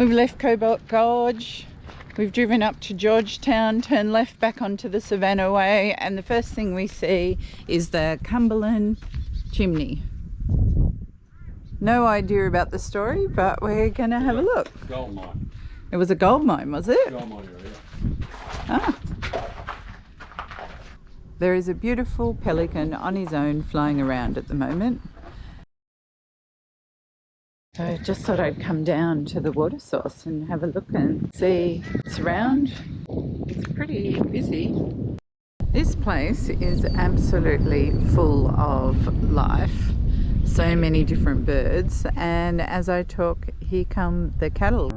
We've left Cobbold Gorge, we've driven up to Georgetown, turned left back onto the Savannah Way, and the first thing we see is the Cumberland chimney. No idea about the story, but we're going to have a look. Gold mine. It was a gold mine, was it? Gold mine area. Ah. There is a beautiful pelican on his own flying around at the moment. So I just thought I'd come down to the water source and have a look and see what's around. It's pretty busy. This place is absolutely full of life. So many different birds, and as I talk, here come the cattle.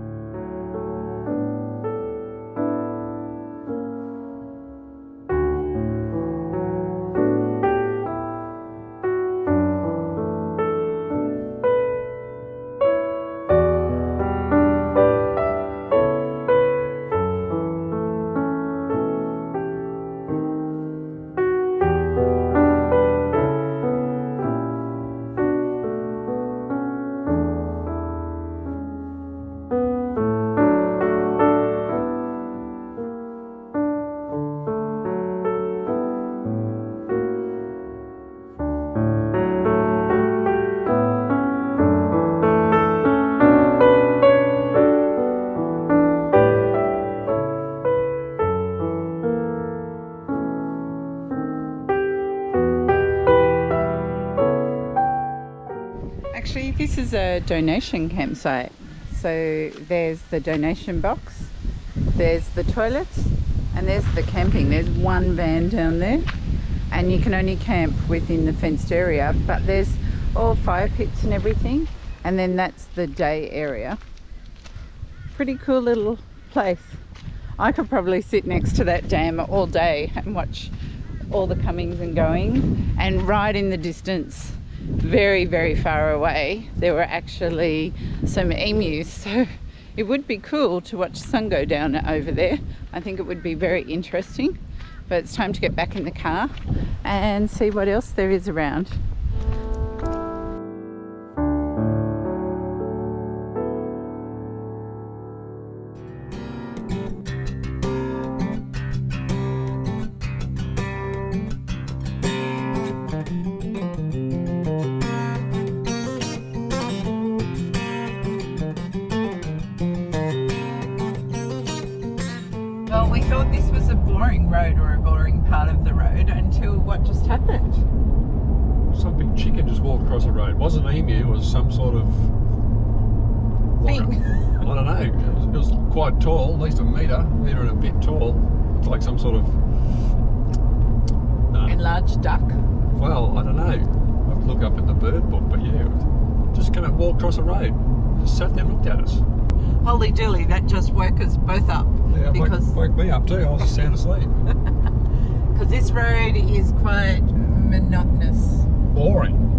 Actually, this is a donation campsite. So there's the donation box, there's the toilets, and there's the camping. There's one van down there, and you can only camp within the fenced area, but there's all fire pits and everything, and then that's the day area. Pretty cool little place. I could probably sit next to that dam all day and watch all the comings and goings, and right in the distance, very, very far away, there were actually some emus. So it would be cool to watch the sun go down over there. I think it would be very interesting, but it's time to get back in the car and see what else there is around. Well, we thought this was a boring road or a boring part of the road until what just happened. Some big chicken just walked across the road. It wasn't an emu, it was some sort of Thing. I don't know. It was quite tall, at least a metre and a bit tall. It's like some sort of Enlarged duck. well, I don't know. I have to look up at the bird book, but yeah, just kind of walked across the road. Just sat there and looked at us. Holy dooly, that just woke us both up. Yeah, because woke me up too. I was just sound asleep. because this road is quite monotonous. Boring.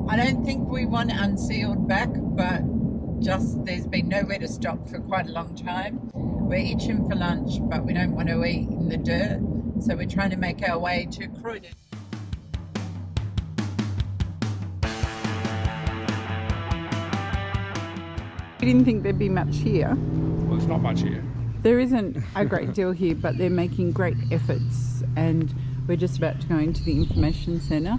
I don't think we want unsealed back, but just there's been nowhere to stop for quite a long time. We're itching for lunch, but we don't want to eat in the dirt, so we're trying to make our way to Croydon. We didn't think there'd be much here. Well, there's not much here. There isn't a great deal here, but they're making great efforts, and we're just about to go into the information centre.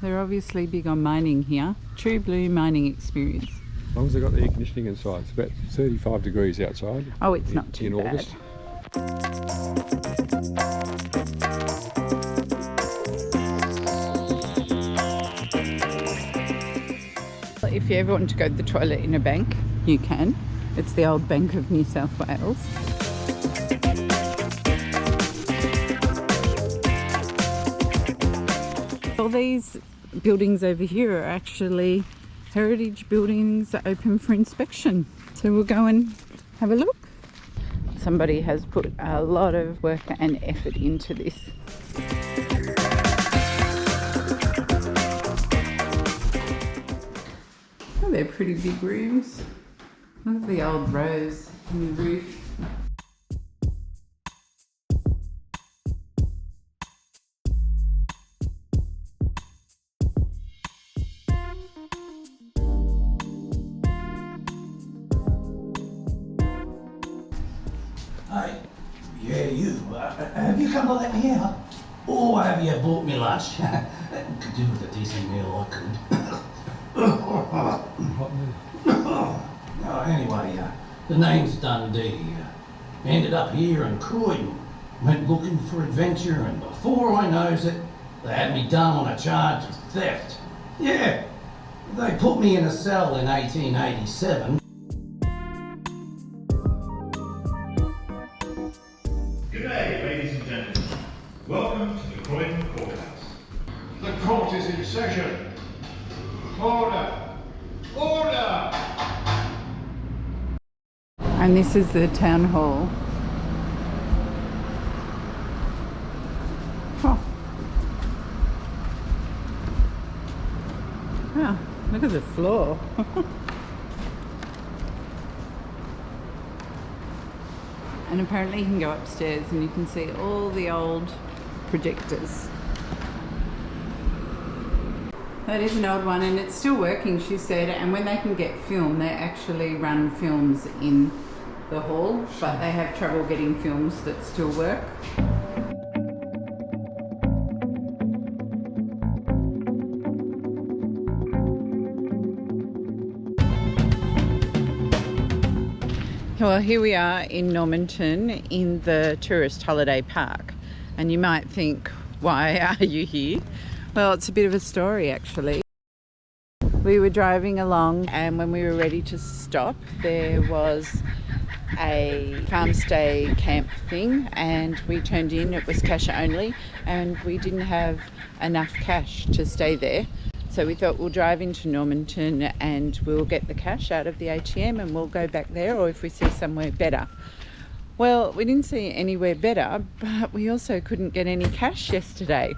They're obviously big on mining here. True blue mining experience. As long as they've got the air conditioning inside. It's about 35 degrees outside. Oh, it's not too bad. August. If you ever want to go to the toilet in a bank, you can. It's the old Bank of New South Wales. All these buildings over here are actually heritage buildings that are open for inspection. So we'll go and have a look. Somebody has put a lot of work and effort into this. Oh, they're pretty big rooms. Look at the old rose in the roof. Have you come to let me out? Or have you bought me lunch? Could do with a decent meal, I could. Anyway, the name's Dundee. Ended up here in Croydon. Went looking for adventure, and before I knows it, they had me done on a charge of theft. Yeah, they put me in a cell in 1887. G'day, ladies and gentlemen. Welcome to the Croydon Courthouse. The court is in session. Order! Order! And this is the town hall. Oh. Wow, look at the floor. And apparently you can go upstairs and you can see all the old projectors. That is an old one and it's still working, she said, and when they can get film, they actually run films in the hall, but they have trouble getting films that still work. Well, here we are in Normanton in the tourist holiday park, and you might think, why are you here? Well, it's a bit of a story actually. We were driving along and when we were ready to stop, there was a farm stay camp thing and we turned in. It was cash only and we didn't have enough cash to stay there. So we thought we'll drive into Normanton and we'll get the cash out of the ATM and we'll go back there, or if we see somewhere better. Well, we didn't see anywhere better, but we also couldn't get any cash yesterday.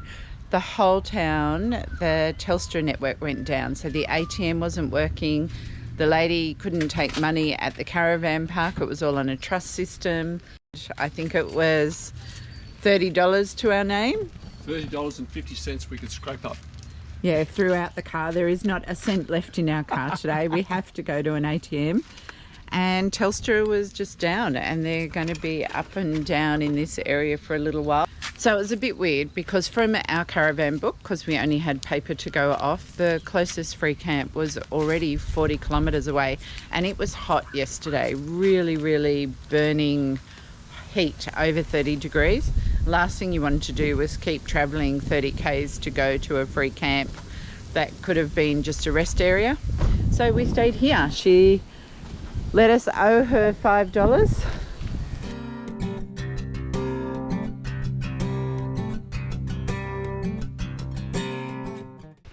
The whole town, the Telstra network went down, so the ATM wasn't working. The lady couldn't take money at the caravan park. It was all on a trust system. I think it was $30 to our name. $30.50 we could scrape up. Yeah, throughout the car. There is not a cent left in our car today. We have to go to an ATM. And Telstra was just down and they're going to be up and down in this area for a little while. So it was a bit weird because from our caravan book, because we only had paper to go off, the closest free camp was already 40 kilometres away and it was hot yesterday, really, really burning heat, over 30 degrees. Last thing you wanted to do was keep travelling 30 k's to go to a free camp that could have been just a rest area. So we stayed here. She let us owe her $5.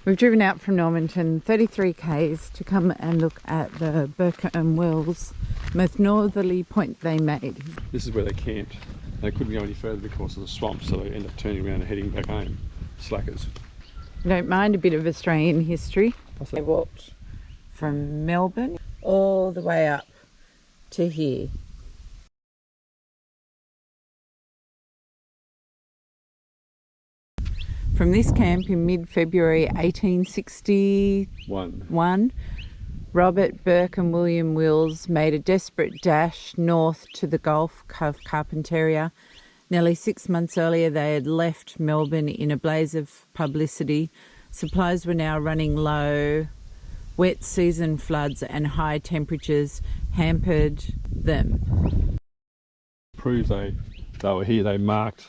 We've driven out from Normanton 33 k's to come and look at the Burke and Wills, most northerly point they made. This is where they camped. They couldn't go any further because of the swamp, so they ended up turning around and heading back home. Slackers. I don't mind a bit of Australian history. They walked from Melbourne all the way up to here. From this camp in mid-February 1861, Robert, Burke and William Wills made a desperate dash north to the Gulf of Carpentaria. Nearly 6 months earlier, they had left Melbourne in a blaze of publicity. Supplies were now running low. Wet season floods and high temperatures hampered them. Prove they were here, they marked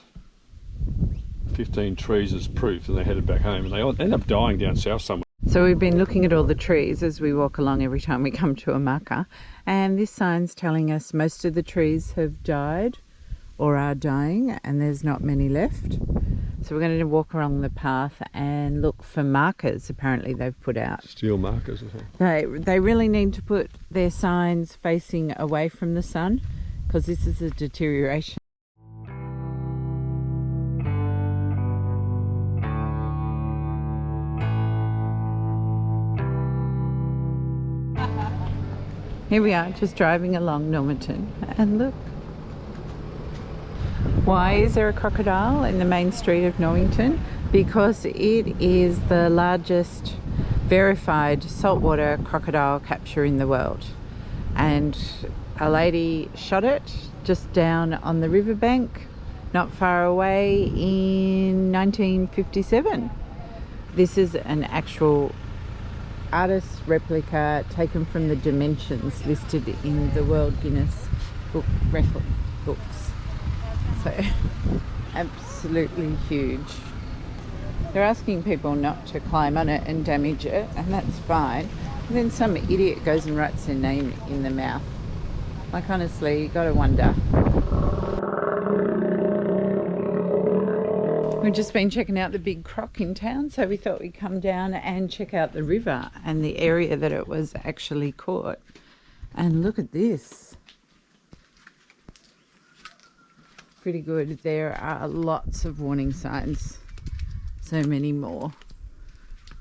15 trees as proof, and they headed back home, and they all ended up dying down south somewhere. So we've been looking at all the trees as we walk along every time we come to a marker, and this sign's telling us most of the trees have died or are dying and there's not many left. So we're going to walk along the path and look for markers apparently they've put out. Steel markers or something. They really need to put their signs facing away from the sun because this is a deterioration. Here we are, just driving along Normanton, and look. Why is there a crocodile in the main street of Normanton? Because it is the largest verified saltwater crocodile capture in the world. And a lady shot it just down on the riverbank not far away in 1957. This is an actual artist replica taken from the dimensions listed in the World Guinness Book Record books. So absolutely huge. They're asking people not to climb on it and damage it, and that's fine. And then some idiot goes and writes their name in the mouth. Like, honestly, you gotta wonder. We've just been checking out the big croc in town, so we thought we'd come down and check out the river and the area that it was actually caught. And look at this. Pretty good. There are lots of warning signs. So many more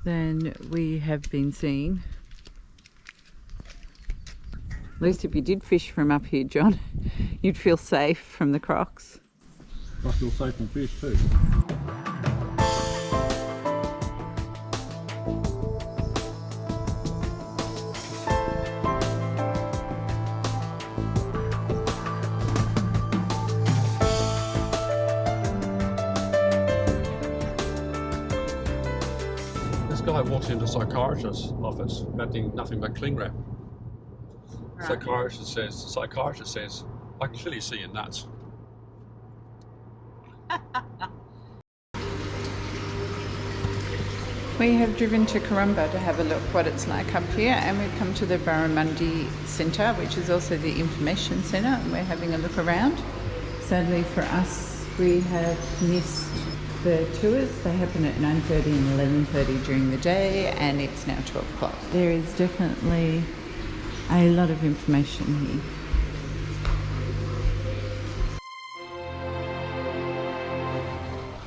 than we have been seeing. At least if you did fish from up here, John, you'd feel safe from the crocs. I feel safe from fish too. This guy walks into a psychiatrist's office, nothing but cling wrap. Right. Psychiatrist says, I can clearly see your nuts. We have driven to Kurumba to have a look what it's like up here, and we've come to the Barramundi Centre, which is also the information centre, and we're having a look around. Sadly for us, we have missed the tours. They happen at 9:30 and 11:30 during the day, and it's now 12 o'clock. There is definitely a lot of information here.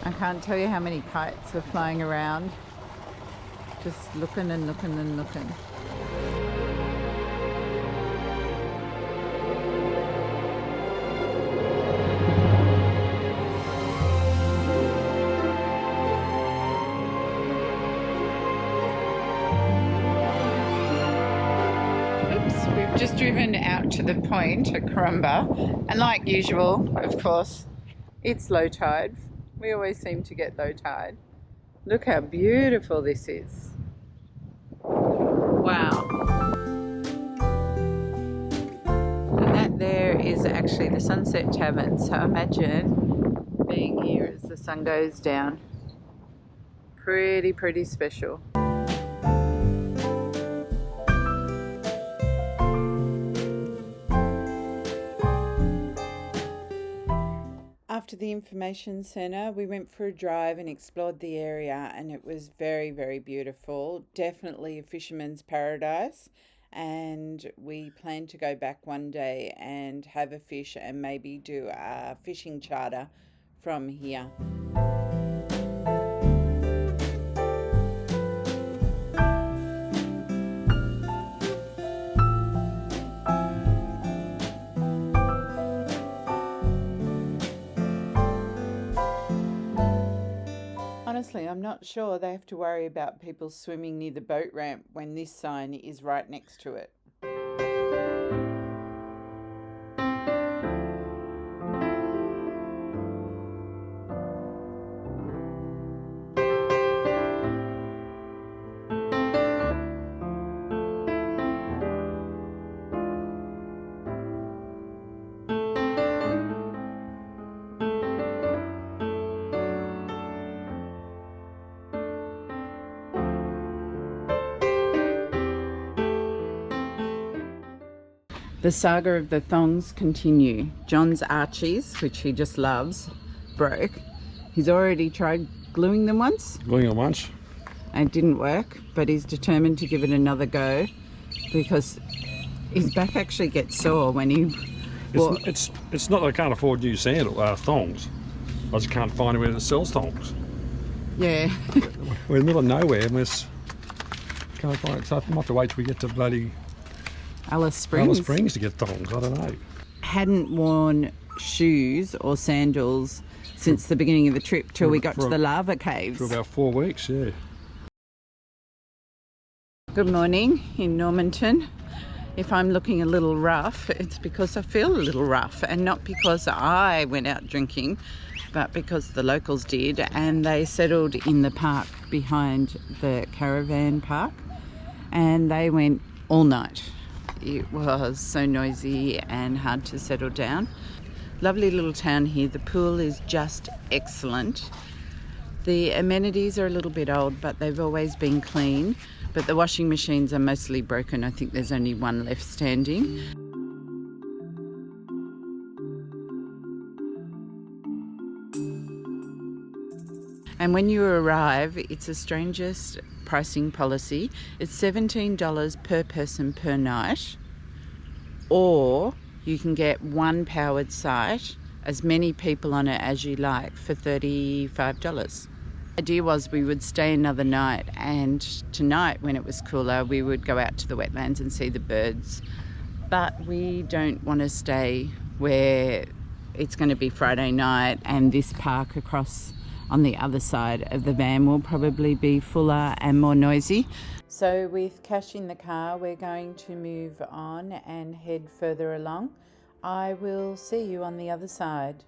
I can't tell you how many kites are flying around. Just looking and looking and looking. Oops, we've just driven out to the point at Karumba, and like usual, of course, it's low tide. We always seem to get low tide. Look how beautiful this is. Wow. And that there is actually the Sunset Tavern. So imagine being here as the sun goes down. Pretty special. After the information centre, we went for a drive and explored the area, and it was very beautiful. Definitely a fisherman's paradise, and we plan to go back one day and have a fish and maybe do a fishing charter from here. Honestly, I'm not sure they have to worry about people swimming near the boat ramp when this sign is right next to it. The saga of the thongs continue. John's Archies, which he just loves, broke. He's already tried gluing them once. Gluing them once. And it didn't work, but he's determined to give it another go because his back actually gets sore when he... It's not that I can't afford new thongs. I just can't find anywhere that sells thongs. Yeah. We're in the middle of nowhere and we can't find it. So I might have to wait till we get to bloody... Alice Springs to get thongs, I don't know. Hadn't worn shoes or sandals since the beginning of the trip till we got to the lava caves. For about 4 weeks, yeah. Good morning in Normanton. If I'm looking a little rough, it's because I feel a little rough, and not because I went out drinking, but because the locals did, and they settled in the park behind the caravan park, and they went all night. It was so noisy and hard to settle down. Lovely little town here. The pool is just excellent. The amenities are a little bit old, but they've always been clean. But the washing machines are mostly broken. I think there's only one left standing. And when you arrive, it's the strangest pricing policy. It's $17 per person per night, or you can get one powered site, as many people on it as you like, for $35. The idea was we would stay another night, and tonight when it was cooler we would go out to the wetlands and see the birds. But we don't want to stay where it's going to be Friday night and this park across on the other side of the van will probably be fuller and more noisy. So with cash in the car, we're going to move on and head further along. I will see you on the other side.